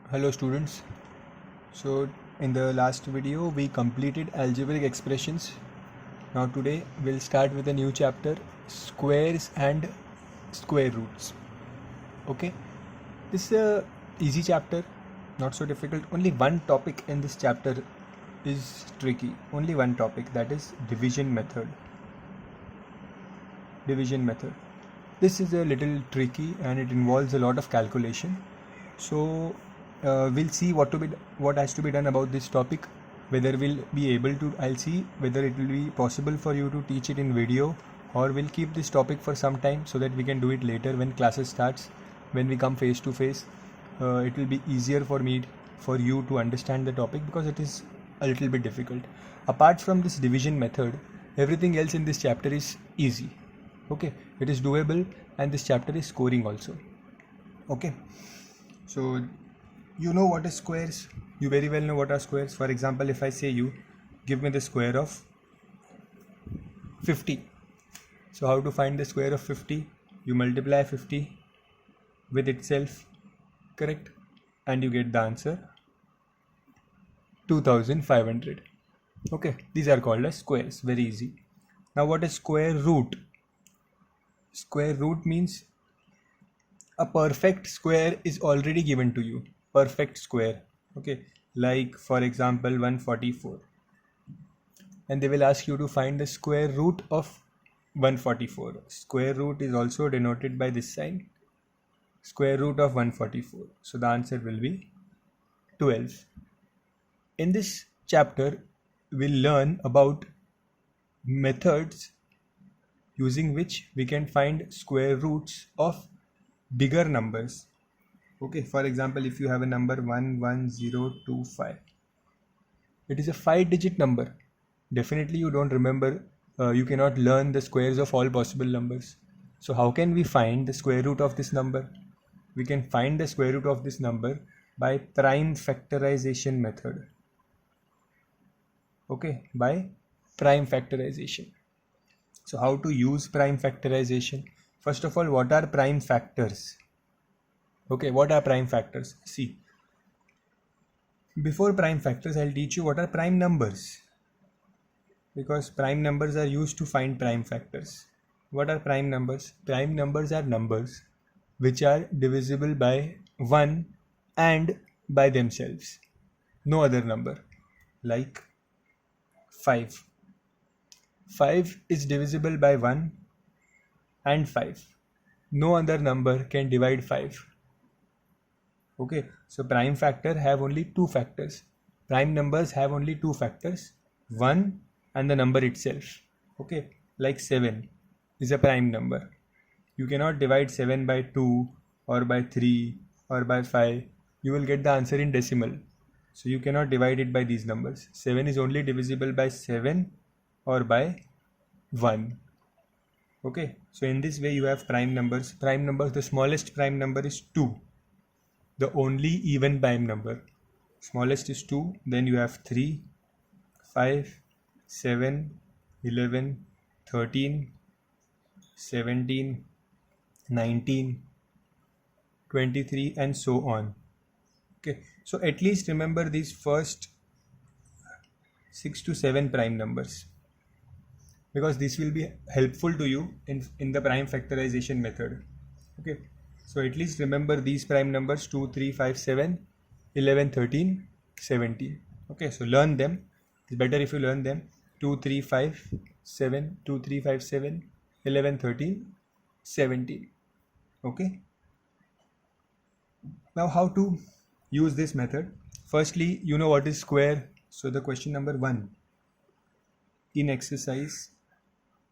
Hello students. So in the last video we completed algebraic expressions. Now today we'll start with a new chapter, squares and square roots. Okay, this is a easy chapter, not so difficult. Only one topic in this chapter is tricky. Only one topic, that is division method. This is a little tricky and it involves a lot of calculation. So we'll see what has to be done about this topic, whether we'll be able to. I'll see whether it will be possible for you to teach it in video, or we'll keep this topic for some time so that we can do it later when classes starts, when we come face to face. It will be easier for you to understand the topic, because it is a little bit difficult. Apart from this division method, everything else in this chapter is easy. Okay, it is doable, and this chapter is scoring also. Okay, so you know what is squares. You very well know what are squares. For example, if I say you give me the square of 50, so how to find the square of 50? You multiply 50 with itself, correct, and you get the answer 2500. Okay, these are called as squares. Very easy. Now what is square root? Square root means a perfect square is already given to you. Perfect square. Okay, like for example 144, and they will ask you to find the square root of 144. Square root is also denoted by this sign, square root of 144. So the answer will be 12. In this chapter we'll learn about methods using which we can find square roots of bigger numbers. Okay, for example, if you have a number 11025, it is a 5-digit number. Definitely you don't remember, you cannot learn the squares of all possible numbers. So how can we find the square root of this number? We can find the square root of this number by prime factorization method. Okay, by prime factorization. So how to use prime factorization? First of all, what are prime factors? Okay, what are prime factors? See, before prime factors, I'll teach you what are prime numbers, because prime numbers are used to find prime factors. What are prime numbers? Prime numbers are numbers which are divisible by 1 and by themselves. No other number. Like 5. 5 is divisible by 1 and 5. No other number can divide 5. Okay, so prime factor have only two factors. Prime numbers have only two factors, 1 and the number itself. Okay, like 7 is a prime number. You cannot divide 7 by 2 or by 3 or by 5. You will get the answer in decimal. So you cannot divide it by these numbers. 7 is only divisible by 7 or by 1. Okay, so in this way you have prime numbers. Prime numbers, the smallest prime number is 2. The only even prime number. Smallest is 2, then you have 3, 5, 7, 11, 13, 17, 19, 23 and so on. Okay, so at least remember these first 6 to 7 prime numbers, because this will be helpful to you in the prime factorization method. Okay, so at least remember these prime numbers 2, 3, 5, 7, 11, 13, 17. Okay, so learn them. It's better if you learn them. 2, 3, 5, 7, 2, 3, 5, 7, 11, 13, 17. Okay. Now how to use this method? Firstly, you know what is square. So the question number 1 in exercise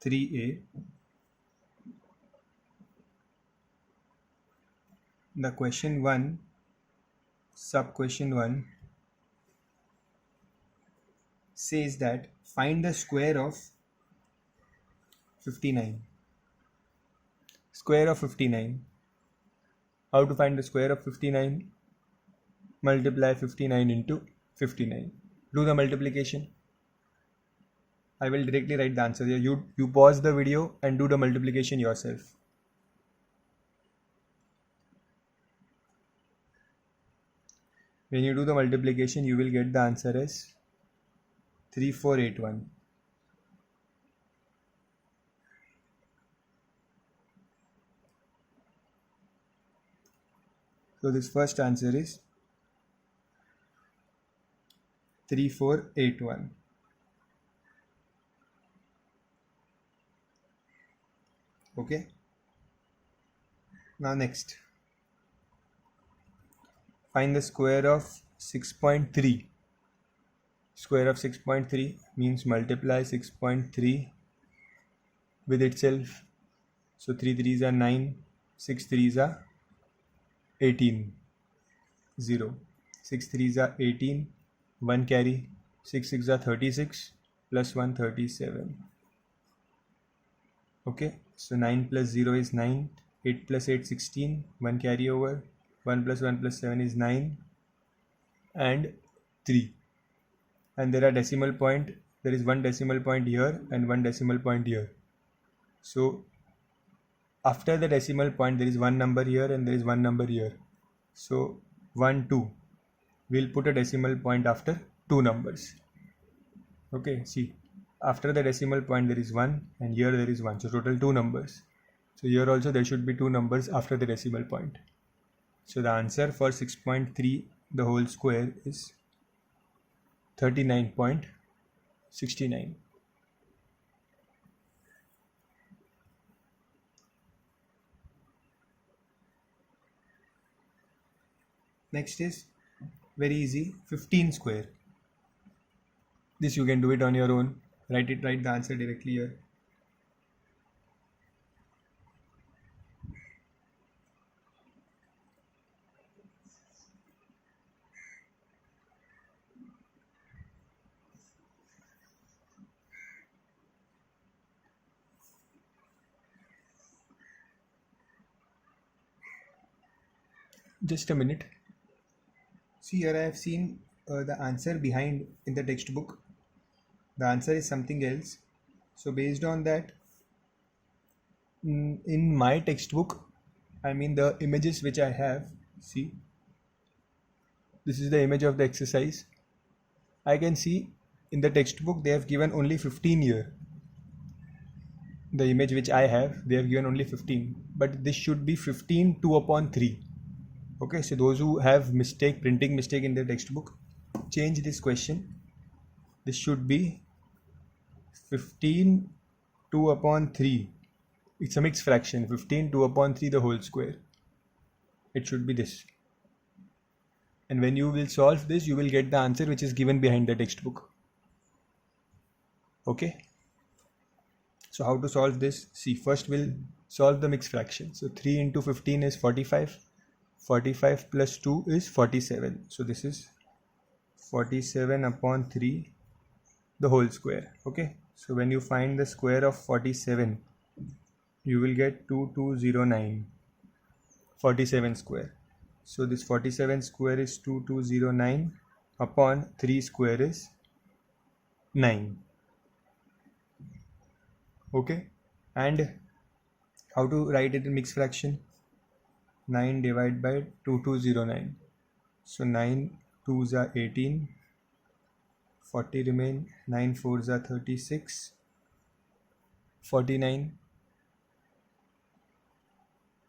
3A, the question 1, sub question 1 says that find the square of 59. Square of 59. How to find the square of 59? Multiply 59 into 59. Do the multiplication. I will directly write the answer here. You pause the video and do the multiplication yourself. When you do the multiplication, you will get the answer as 3481. So this first answer is 3481. Okay. Now next, find the square of 6.3. Square of 6.3 means multiply 6.3 with itself. So 3 3s are 9, 6 3s are 18, 0. 6 3s are 18, 1 carry, 6 6 are 36, plus 1 37. Okay, so 9 plus 0 is 9, 8 plus 8 16, 1 carry over, 1 plus 1 plus 7 is 9, and 3. And there are decimal point, there is one decimal point here and one decimal point here. So after the decimal point there is one number here and there is one number here. So 1 2, we'll put a decimal point after two numbers. Okay, see, after the decimal point there is 1 and here there is 1, so total 2 numbers. So here also there should be 2 numbers after the decimal point. So the answer for 6.3 the whole square is 39.69. Next is very easy, 15 square. This you can do it on your own. Write the answer directly here. Just a minute. See, here I have seen the answer behind in the textbook. The answer is something else. So based on that, in my textbook, I mean the images which I have, see, this is the image of the exercise. I can see in the textbook they have given only 15 here. The image which I have, they have given only 15, but this should be 15 2 upon 3. Okay, so those who have printing mistake in their textbook, change this question. This should be 15 2 upon 3. It's a mixed fraction, 15 2 upon 3 the whole square. It should be this. And when you will solve this, you will get the answer which is given behind the textbook. Okay. So how to solve this? See, first we'll solve the mixed fraction. So 3 into 15 is 45. 45 plus 2 is 47. So this is 47 upon 3 the whole square. Okay. So when you find the square of 47, you will get 2209. 47 square. So this 47 square is 2209 upon 3 square is 9. Okay. And how to write it in mixed fraction? 9 divided by 2209. So 9 2s are 18. 40 remain. 9 4s are 36. 49.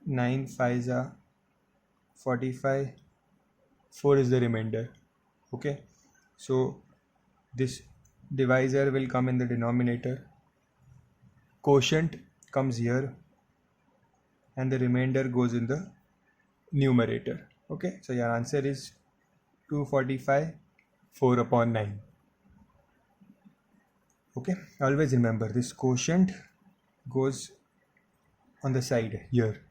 9 5s are 45. 4 is the remainder. Okay. So this divisor will come in the denominator. Quotient comes here. And the remainder goes in the numerator. Okay. So your answer is 245 4 upon 9. Okay. Always remember this quotient goes on the side here.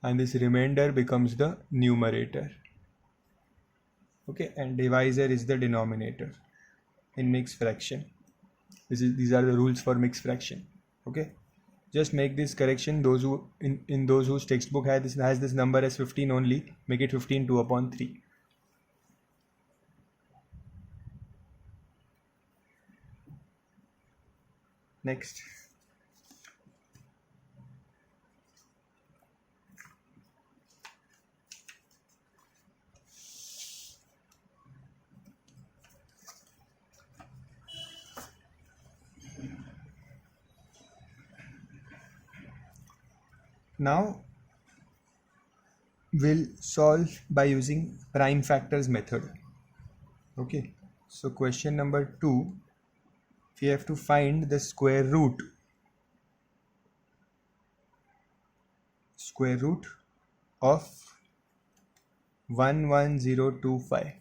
And this remainder becomes the numerator. Okay, and divisor is the denominator in mixed fraction. These are the rules for mixed fraction. Okay, just make this correction. Those who in those whose textbook has this number as 15 only, make it 15 2 upon 3. Next. Now we'll solve by using prime factors method. Okay, so question number 2, we have to find the square root of 11025.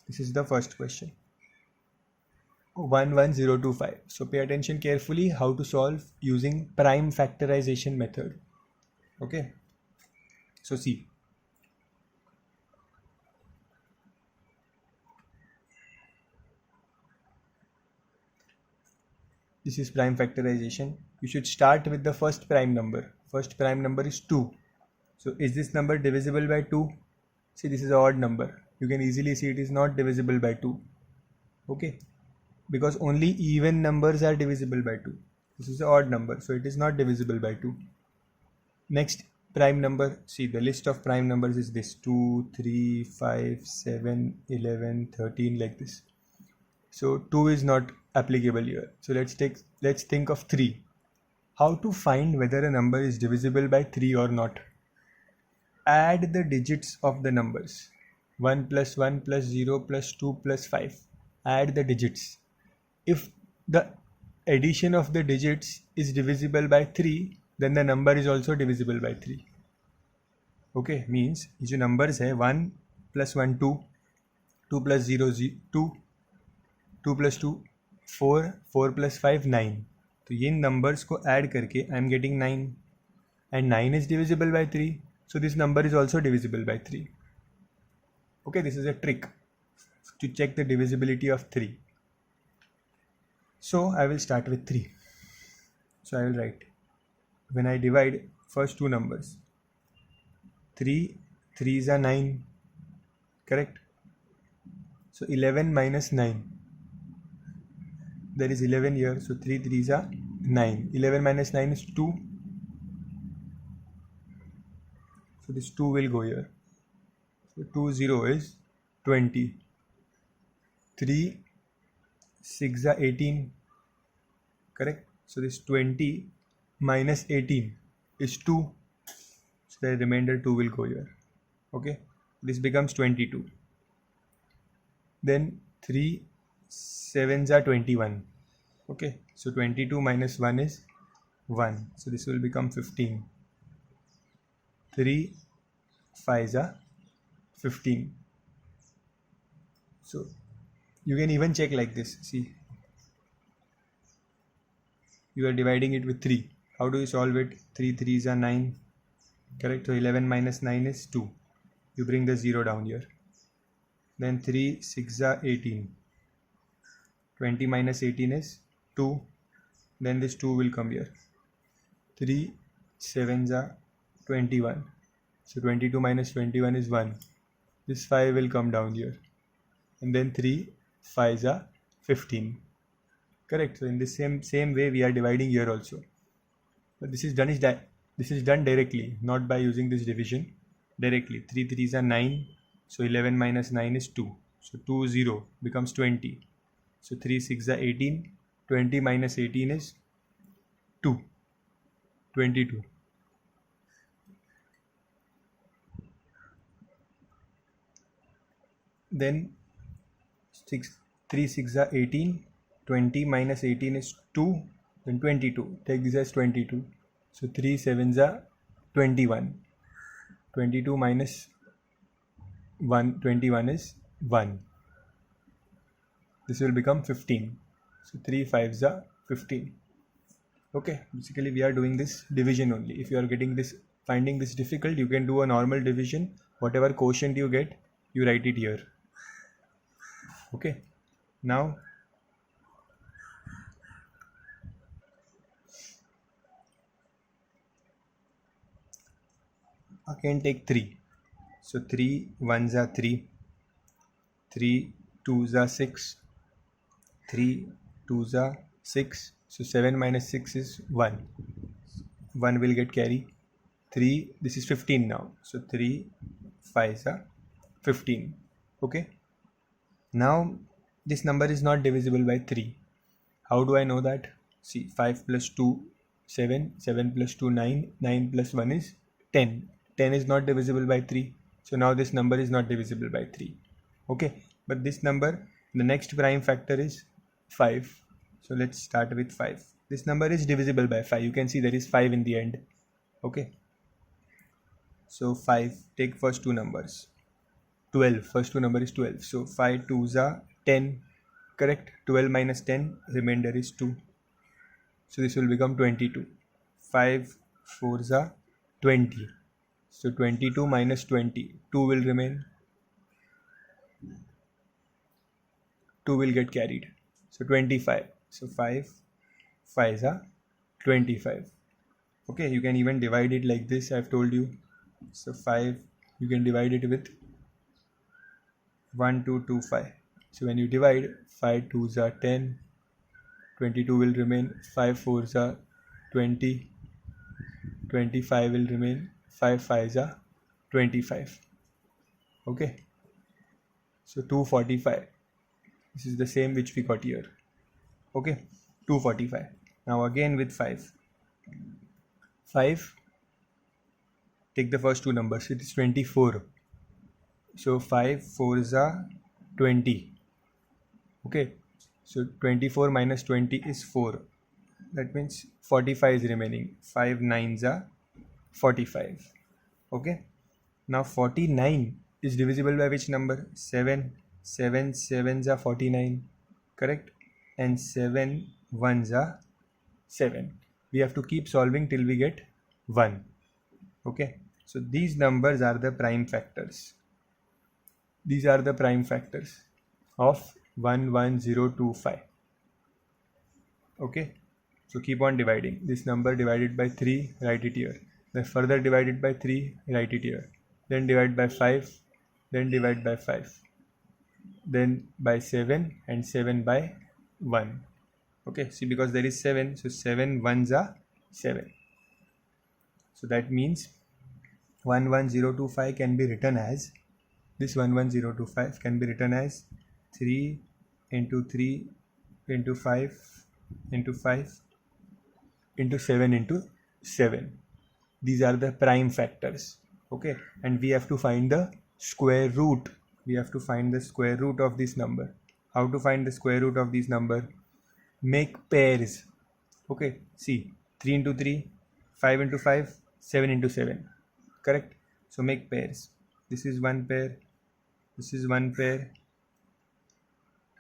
This is the first question. 11025. So pay attention carefully how to solve using prime factorization method. Okay, so see, this is prime factorization. You should start with the first prime number. First prime number is 2. So is this number divisible by 2? See, this is an odd number. You can easily see it is not divisible by 2. Okay, because only even numbers are divisible by 2. This is an odd number, so it is not divisible by 2. Next prime number, see the list of prime numbers is this: 2, 3, 5, 7, 11, 13, like this. So 2 is not applicable here. So let's think of 3. How to find whether a number is divisible by 3 or not? Add the digits of the numbers. 1 plus 1 plus 0 plus 2 plus 5. Add the digits. If the addition of the digits is divisible by 3, then the number is also divisible by 3. Okay, means ये जो numbers है 1 plus 1 2, 2 plus 0 2, 2 plus 2 4, 4 plus 5 9. तो ये numbers को add करके I am getting 9, and 9 is divisible by 3, so this number is also divisible by 3. Okay, this is a trick to check the divisibility of 3. So I will start with 3. So I will write, when I divide first two numbers, 3 3s are 9, correct? So 11 minus 9, there is 11 here, so 3 3s are 9. 11 minus 9 is 2, so this 2 will go here. So 2 0 is 20. 3 6 are 18, correct? So this 20 minus 18 is 2, so the remainder 2 will go here. Okay, this becomes 22. Then 3 7s are 21. Okay, so 22 minus 1 is 1, so this will become 15. 3 5s are 15. So you can even check like this. See, you are dividing it with 3. How do you solve it? 3 3s are 9, correct? So 11 minus 9 is 2. You bring the 0 down here. Then 3 6 are 18. 20 minus 18 is 2. Then this 2 will come here. 3 7s are 21. So 22 minus 21 is 1. This 5 will come down here. And then 3 5s are 15. Correct. So in the same way we are dividing here also. But this is done directly, not by using this division. Directly. 3 3s are 9. So 11 minus 9 is 2. So 2 0 becomes 20. So 3 6 are 18. 20 minus 18 is 2. 22. Then 3 6 are 18. 20 minus 18 is 2. Then 22. Take this as 22. So 3 7s are 21. 22 minus 21 is 1. This will become 15. So 3 5s are 15. Okay, basically we are doing this division only. If you are finding this difficult, you can do a normal division. Whatever quotient you get, you write it here. Okay, now I can take 3. So 3 1s are 3. 3 2s are 6. 3 2s are 6. So 7 minus 6 is 1. 1 will get carry. 3, this is 15 now. So 3 5s are 15. Okay. Now this number is not divisible by 3. How do I know that? See, 5 plus 2, 7, 7 plus 2, 9, 9 plus 1 is 10. 10 is not divisible by 3. So now this number is not divisible by 3. Okay, but this number, the next prime factor is 5. So let's start with 5. This number is divisible by 5. You can see there is 5 in the end. Okay. So 5, take first two numbers. 12, first two number is 12. So 5 2s are 10. Correct? 12 minus 10, remainder is 2. So this will become 22. 5 4s are 20. So 22 minus 20, 2 will remain. 2 will get carried. So 25. So 5 5s are 25. Okay, you can even divide it like this, I've told you. So 5, you can divide it with 1 2 2 5. So when you divide, 5 2s are 10, 22 will remain, 5 4s are 20, 25 will remain, 5 5s are 25. Okay, so 245. This is the same which we got here. Okay, 245. Now again with 5. 5, take the first two numbers, it is 24. So 5 4s are 20. Okay, so 24 minus 20 is 4. That means 45 is remaining. 5 9s are 45. Okay, now 49 is divisible by which number? 7. 7 7s are 49. Correct? And 7 1s are 7. We have to keep solving till we get 1. Okay, so these numbers are the prime factors. These are the prime factors of 11025. Okay, so keep on dividing. This number divided by 3, write it here. Then further divided by 3, write it here. Then divide by 5, then divide by 5. Then by 7 and 7 by 1. Okay, see, because there is 7, so 7 1s are 7. So that means 11025 can be written as, this 11025 can be written as 3 into 3 into 5 into 5 into 7 into 7. These are the prime factors. Okay, and we have to find the square root. We have to find the square root of this number. How to find the square root of this number? Make pairs. Okay, see, 3 into 3, 5 into 5, 7 into 7. Correct? So make pairs. This is one pair, this is one pair,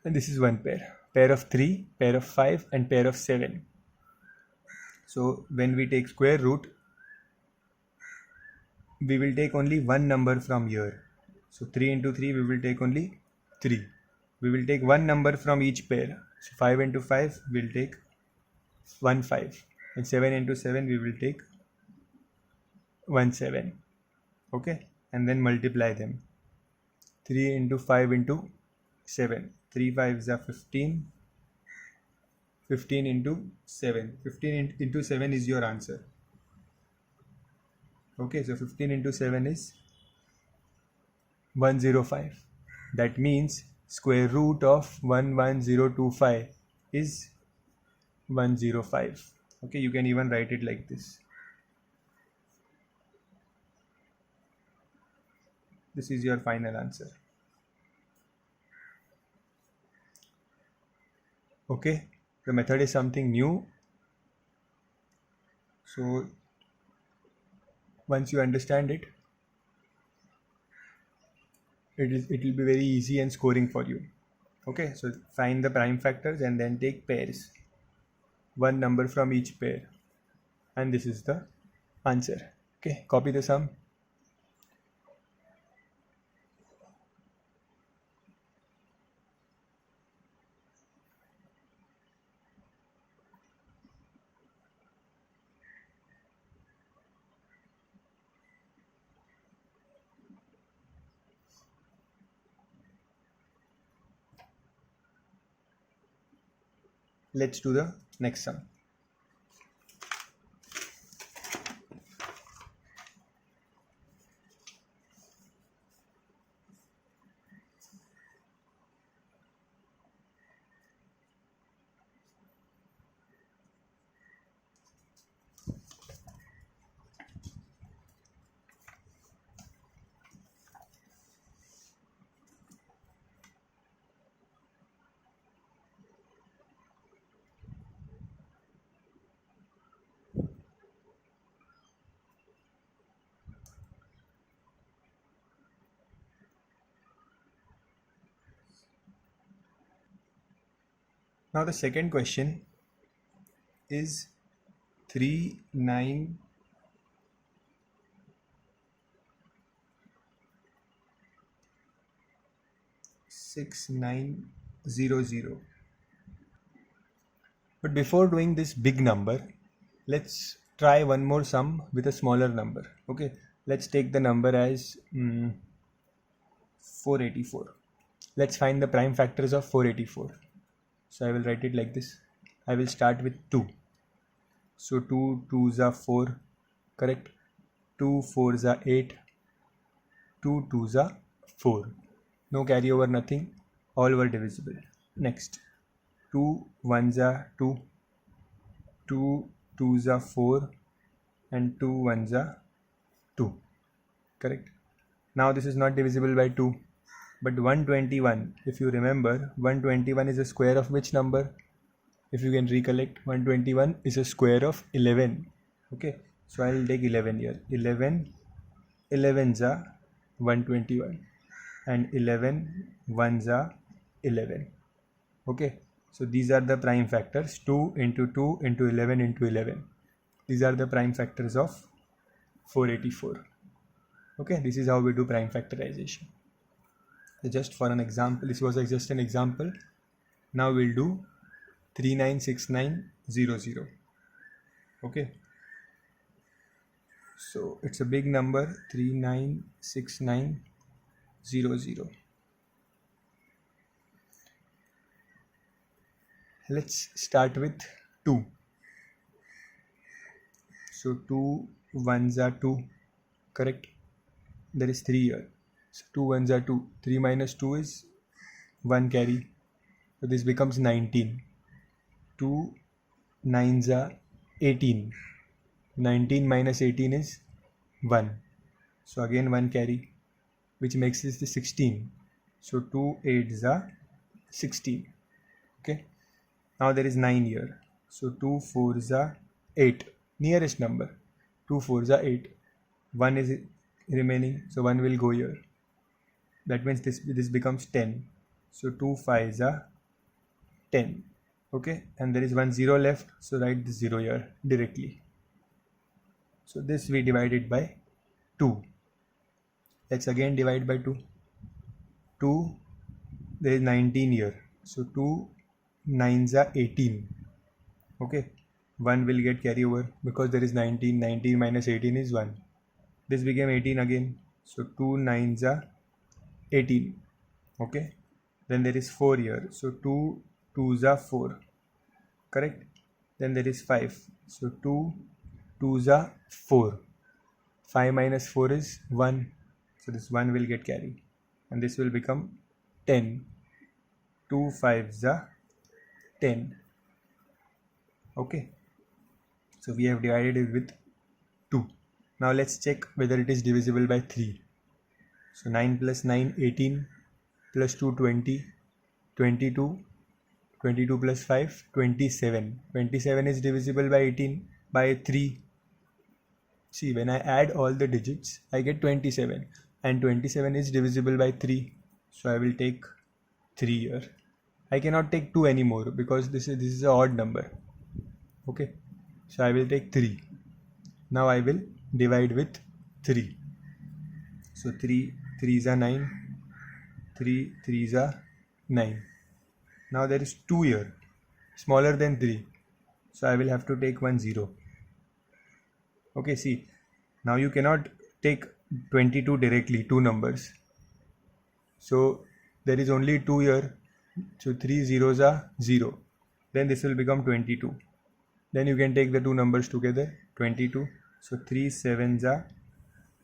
and this is one pair. Pair of 3, pair of 5, and pair of 7. So when we take square root, we will take only one number from here. So 3 into 3, we will take only 3. We will take one number from each pair. So 5 into 5, we will take 1 5. And 7 into 7, we will take 1 7. Okay, and then multiply them. 3 into 5 into 7. 3 5s are 15. 15 into 7. 15 into 7 is your answer. Okay, so 15 into 7 is 105. That means square root of 11025 is 105. Okay, you can even write it like this. This is your final answer. Okay, the method is something new. So once you understand it, it will be very easy and scoring for you. Okay, so find the prime factors and then take pairs. One number from each pair. And this is the answer. Okay, copy the sum. Let's do the next sum. Now the second question is 396900. But before doing this big number, let's try one more sum with a smaller number. Okay, let's take the number as 484. Let's find the prime factors of 484. So I will write it like this. I will start with 2. So 2 2s are 4, correct? 2 4s are 8, 2 2s are 4. No carryover, nothing. All were divisible. Next, 2 1s are 2, 2 2s are 4, and 2 1s are 2. Correct? Now this is not divisible by 2. But 121, if you remember, 121 is a square of which number? If you can recollect, 121 is a square of 11. Okay, so I will take 11 here. 11 11s are 121 and 11 1s are 11. Okay, so these are the prime factors, 2 into 2 into 11 into 11. These are the prime factors of 484. Okay, this is how we do prime factorization. So just for an example, this was just an example. Now we'll do 396900. Okay, so it's a big number, 396900. Let's start with 2. So 2 1s are 2, correct? There is 3 here. So 2 1s are 2. 3 minus 2 is 1 carry. So this becomes 19. 2 9s are 18. 19 minus 18 is 1. So again 1 carry, which makes this the 16. So 2 8s are 16. Okay. Now there is 9 here. So 2 4s are 8. Nearest number. 2 4s are 8. 1 is remaining. So 1 will go here. That means this becomes 10. So 2 5s are 10. Okay. And there is 1 0 left. So write this 0 here directly. So this we divided by 2. Let's again divide by 2. 2, there is 19 here. So 2 9s are 18. Okay. 1 will get carry over because there is 19. 19 minus 18 is 1. This became 18 again. So 2 9s are 18. Okay. Then there is 4 here. So 2 2s are 4. Correct. Then there is 5. So 2 2s are 4. 5 minus 4 is 1. So this 1 will get carry. And this will become 10. 2 5s are 10. Okay. So we have divided it with 2. Now let's check whether it is divisible by 3. So 9 plus 9 18 plus 2 20, 22, 22 plus 5 27. 27 is divisible by 18 by 3. See, when I add all the digits, I get 27, and 27 is divisible by 3. So I will take 3 here. I cannot take 2 anymore because this is an odd number. Okay, so I will take 3. Now I will divide with 3. So 3 3s are 9, 3 3s are 9. Now there is 2 here, smaller than 3. So I will have to take 1 0. Okay, see, now you cannot take 22 directly, 2 numbers. So there is only 2 here. So 3 zeros are 0. Then this will become 22. Then you can take the 2 numbers together, 22. So 3 7s are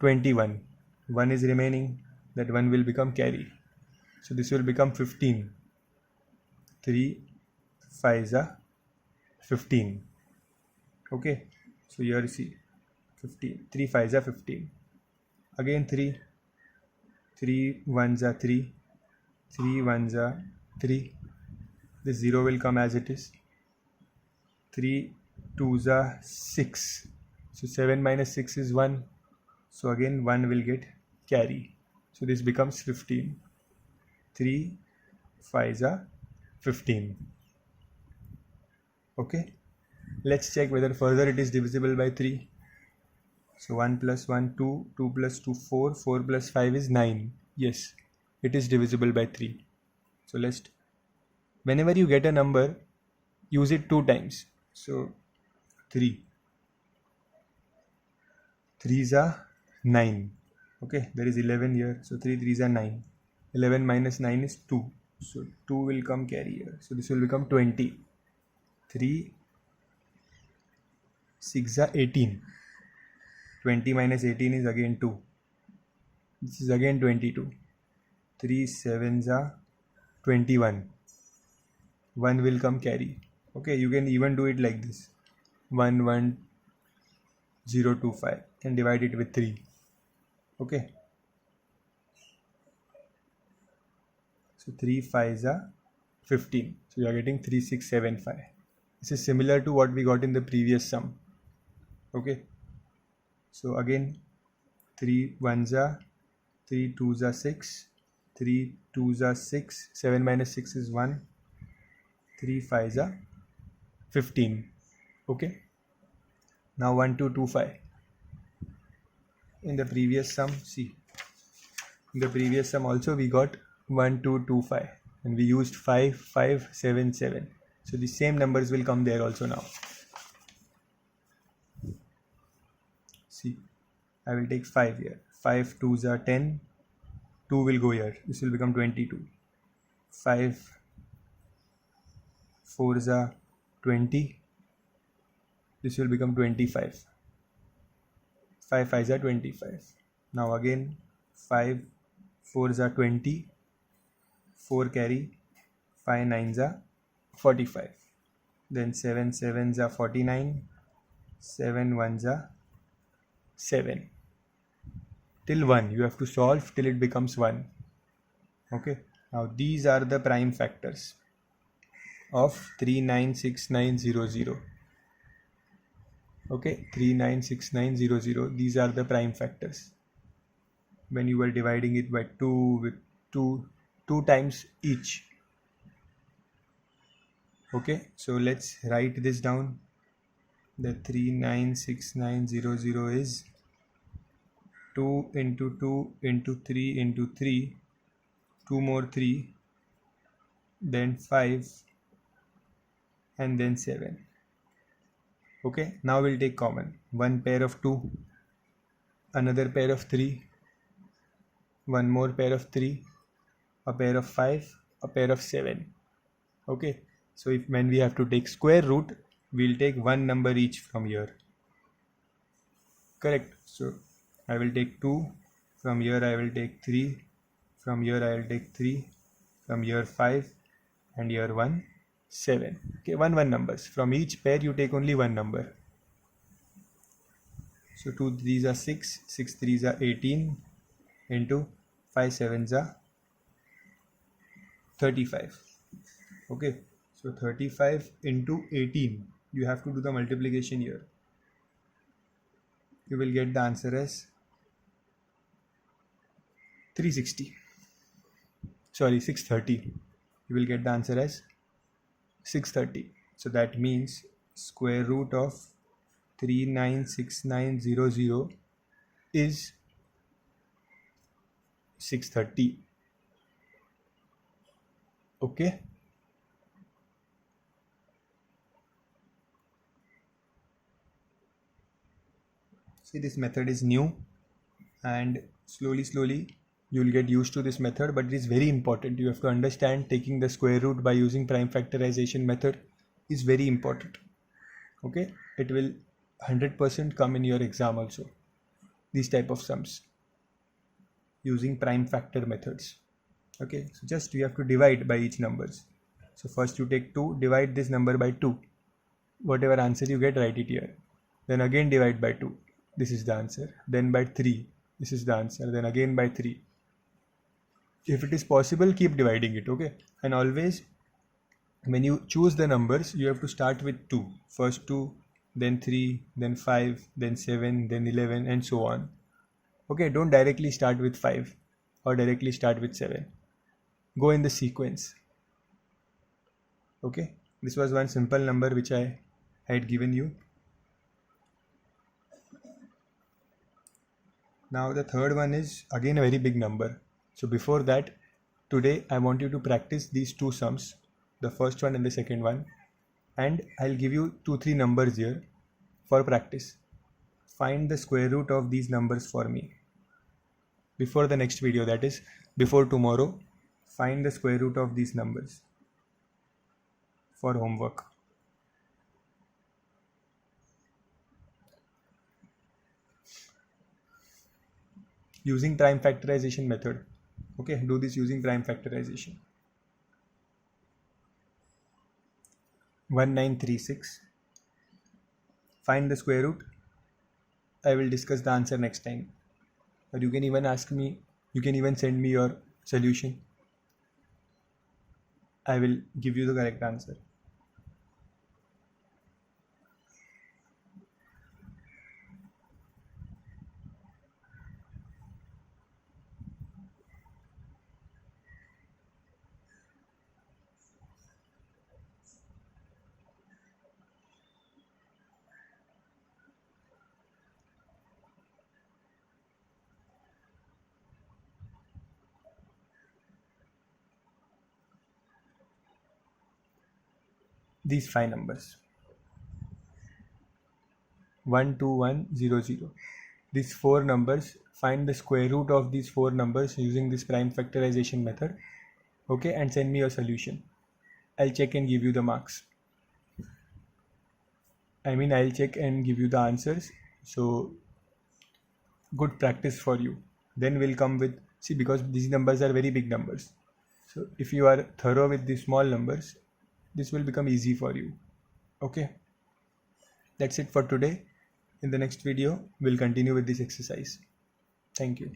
21. 1 is remaining. That 1 will become carry. So this will become 15. 3 5s are 15. Okay. So here you see 15. 3 5s are 15. Again 3. 3 1s are 3. 3 1s are 3. This 0 will come as it is. 3 2s are 6. So 7 minus 6 is 1. So again 1 will get carry. So this becomes 15. 3 5s are 15. Okay, let's check whether further it is divisible by 3. So 1 plus 1 2, 2 plus 2 4, 4 plus 5 is 9. Yes, it is divisible by 3. So whenever you get a number, use it 2 times. So 3 3s are 9. Okay, there is 11 here, so 3 3s are 9. 11 minus 9 is 2, so 2 will come carry here, so this will become 20. 3 6 are 18. 20 minus 18 is again 2. This is again 22. 3 7s are 21. 1 will come carry. Okay, you can even do it like this: 1 1 0 2 5 and divide it with 3. Okay, so 3 5s are 15. So you are getting 3675. This is similar to what we got in the previous sum. Okay, so again 3 1s are 3 2s are 6, 3 2s are 6, 7 minus 6 is 1, 3 5s are 15. Okay, now 1 2 2 5. In the previous sum, see, in the previous sum also we got 1 2 2 5 and we used 5 5 7 7. So the same numbers will come there also now. See, I will take 5 here. 5 2s are 10. 2 will go here. This will become 22. 5 4s are 20. This will become 25. 5 5s are 25. Now again 5 4s are 20. 4 carry. 5 9s are 45. Then 7 7s are 49. 7 1s are 7. Till 1. You have to solve till it becomes 1. Okay. Now these are the prime factors of 396900. Okay, 396900. These are the prime factors. When you were dividing it by 2 with 2 times each. Okay, so let's write this down. The 396900 is 2 into 2 into 3 into 3, 2 more 3, then 5, and then 7. Okay, now we'll take common. One pair of 2, another pair of 3, one more pair of 3, a pair of 5, a pair of 7. Okay, so when we have to take square root, we'll take one number each from here. Correct. So I will take 2, from here I will take 3, from here I will take 3, from here 5, and here 1 7. Okay, 1 numbers. From each pair you take only one number. So 2 3s are 6, 6 3s are 18 into 5 7s are 35. Okay, so 35 into 18. You have to do the multiplication here. You will get the answer as 360. Sorry, 630. You will get the answer as 630. So that means square root of 396900 is 630. Okay. See, this method is new and slowly you will get used to this method, but it is very important. You have to understand taking the square root by using prime factorization method is very important. Okay, it will 100% come in your exam also, these type of sums using prime factor methods. Okay, so just you have to divide by each numbers. So first you take 2, divide this number by 2, whatever answer you get, write it here. Then again divide by 2, this is the answer. Then by 3, this is the answer. Then again by 3. If it is possible, keep dividing it. Okay, and always when you choose the numbers, you have to start with 2. First 2, then 3, then 5, then 7, then 11, and so on. Okay, don't directly start with 5 or directly start with 7. Go in the sequence. Okay, This was one simple number which I had given you. Now the third one is again a very big number. So before that, today I want you to practice these two sums, the first one and the second one, and I'll give you 2-3 numbers here for practice. Find the square root of these numbers for me. Before the next video, that is before tomorrow, find the square root of these numbers for homework. Using prime factorization method. Okay, do this using prime factorization. 1936. Find the square root. I will discuss the answer next time. Or you can even ask me, you can even send me your solution. I will give you the correct answer. These 5 numbers. 12100. These 4 numbers, find the square root of these 4 numbers using this prime factorization method. Okay, and send me your solution. I'll check and give you the marks. I'll check and give you the answers. So good practice for you. Then we'll come with, see, because these numbers are very big numbers. So if you are thorough with the small numbers, this will become easy for you. Okay, that's it for today. In the next video, we'll continue with this exercise. Thank you.